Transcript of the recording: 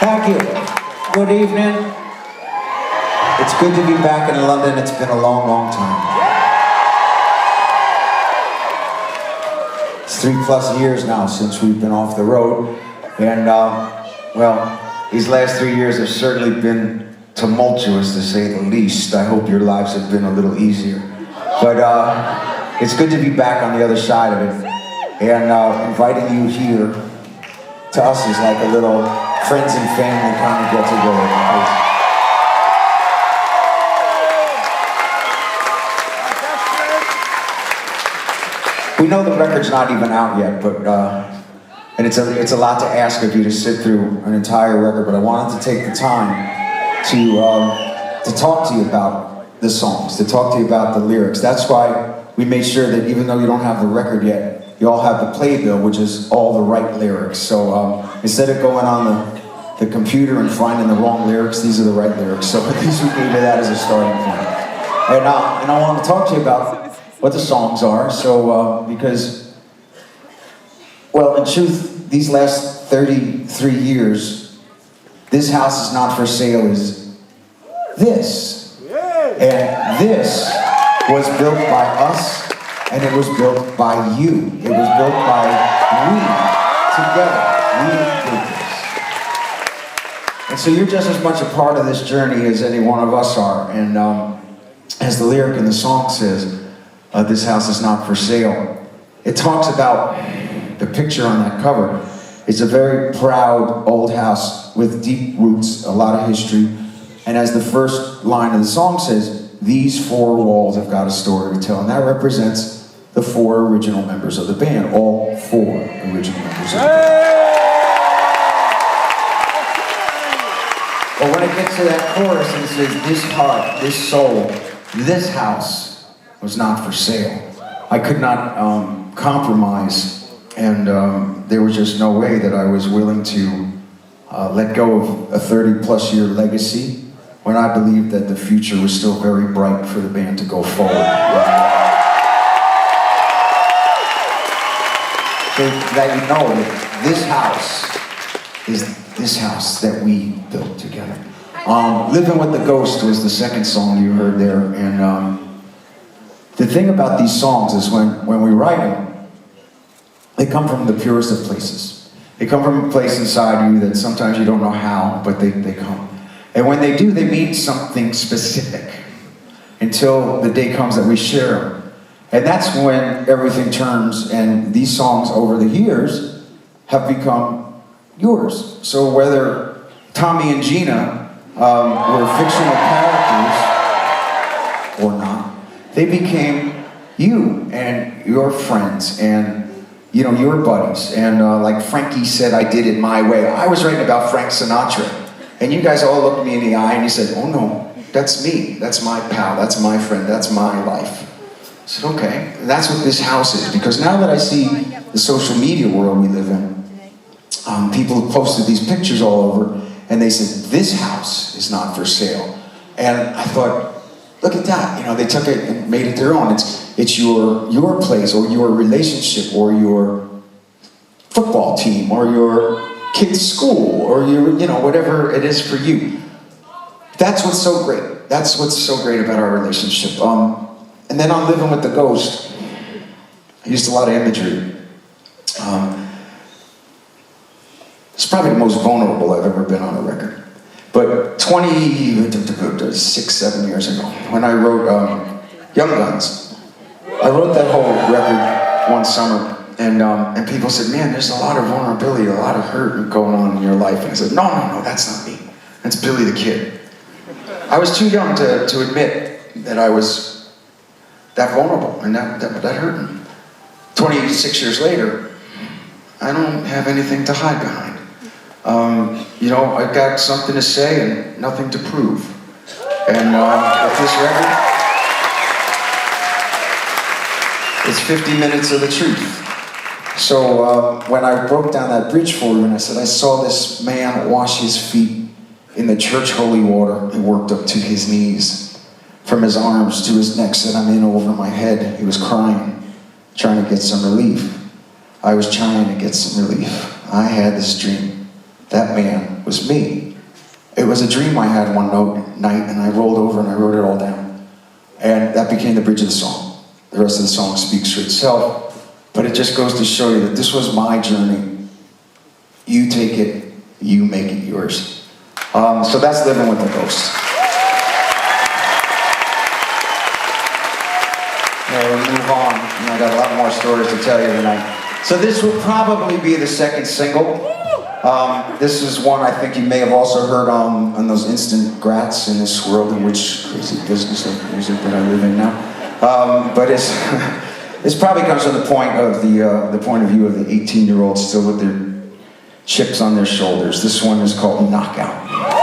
Thank you. Good evening. It's good to be back in London. It's been a long, long time. It's 3+ years now since we've been off the road. And, well, these last 3 years have certainly been tumultuous, to say the least. I hope your lives have been a little easier. But it's good to be back on the other side of it. And inviting you here to us is like a little friends and family kind of get together. We know the record's not even out yet, but and it's a lot to ask of you to sit through an entire record. But I wanted to take the time to talk to you about the songs, to talk to you about the lyrics. That's why we made sure that even though you don't have the record yet, you all have the playbill, which is all the right lyrics. So instead of going on the computer and finding the wrong lyrics, these are the right lyrics. So at least we gave you that as a starting point. And I want to talk to you about what the songs are. So because, well, in truth, these last 33 years, This House Is Not For Sale is this. And this was built by us, and it was built by you. It was built by we, together. We did this. And so you're just as much a part of this journey as any one of us are. And as the lyric in the song says, This House Is Not For Sale. It talks about the picture on that cover. It's a very proud old house with deep roots, a lot of history. And as the first line of the song says, these four walls have got a story to tell. And that represents the four original members of the band, all four original members of the band. But when it gets to that chorus and it says, this heart, this soul, this house was not for sale. I could not compromise, and there was just no way that I was willing to let go of a 30+ year legacy when I believed that the future was still very bright for the band to go forward. So that you know that this house is this house that we built together. Living with the Ghost was the second song you heard there, and the thing about these songs is when we write them, they come from the purest of places. They come from a place inside you that sometimes you don't know how, but they come. And when they do, they mean something specific until the day comes that we share them. And that's when everything turns, and these songs over the years have become yours. So whether Tommy and Gina were fictional characters or not, they became you and your friends and your buddies. And like Frankie said, I did it my way. I was writing about Frank Sinatra. And you guys all looked me in the eye and you said, oh no, that's me. That's my pal. That's my friend. That's my life. I said, okay. And that's what this house is. Because now that I see the social media world we live in, people have posted these pictures all over and they said, this house is not for sale. And I thought, look at that. They took it and made it their own. It's your place or your relationship or your football team or your kid's school or your, whatever it is for you. That's what's so great. That's what's so great about our relationship. And then on Living with the Ghost, I used a lot of imagery. It's probably the most vulnerable I've ever been on a record. But 7 years ago, when I wrote Young Guns, I wrote that whole record one summer, and people said, man, there's a lot of vulnerability, a lot of hurt going on in your life. And I said, no, that's not me. That's Billy the Kid. I was too young to admit that I was that vulnerable, and that hurt me. 26 years later, I don't have anything to hide behind. I've got something to say and nothing to prove. And with this record, it's 50 minutes of the truth. So when I broke down that bridge for you and I said, I saw this man wash his feet in the church holy water, he worked up to his knees. From his arms to his neck, said, I'm in over my head. He was crying, trying to get some relief. I was trying to get some relief. I had this dream that man was me. It was a dream I had one night, and I rolled over and I wrote it all down. And that became the bridge of the song. The rest of the song speaks for itself, but it just goes to show you that this was my journey. You take it, you make it yours. So that's Living with the Ghost. We'll move on. I got a lot more stories to tell you tonight. So this will probably be the second single. This is one I think you may have also heard on those instant grats in this world in which crazy business of music that I live in now. But it's probably comes from the point of the point of view of the 18-year-olds still with their chips on their shoulders. This one is called Knockout.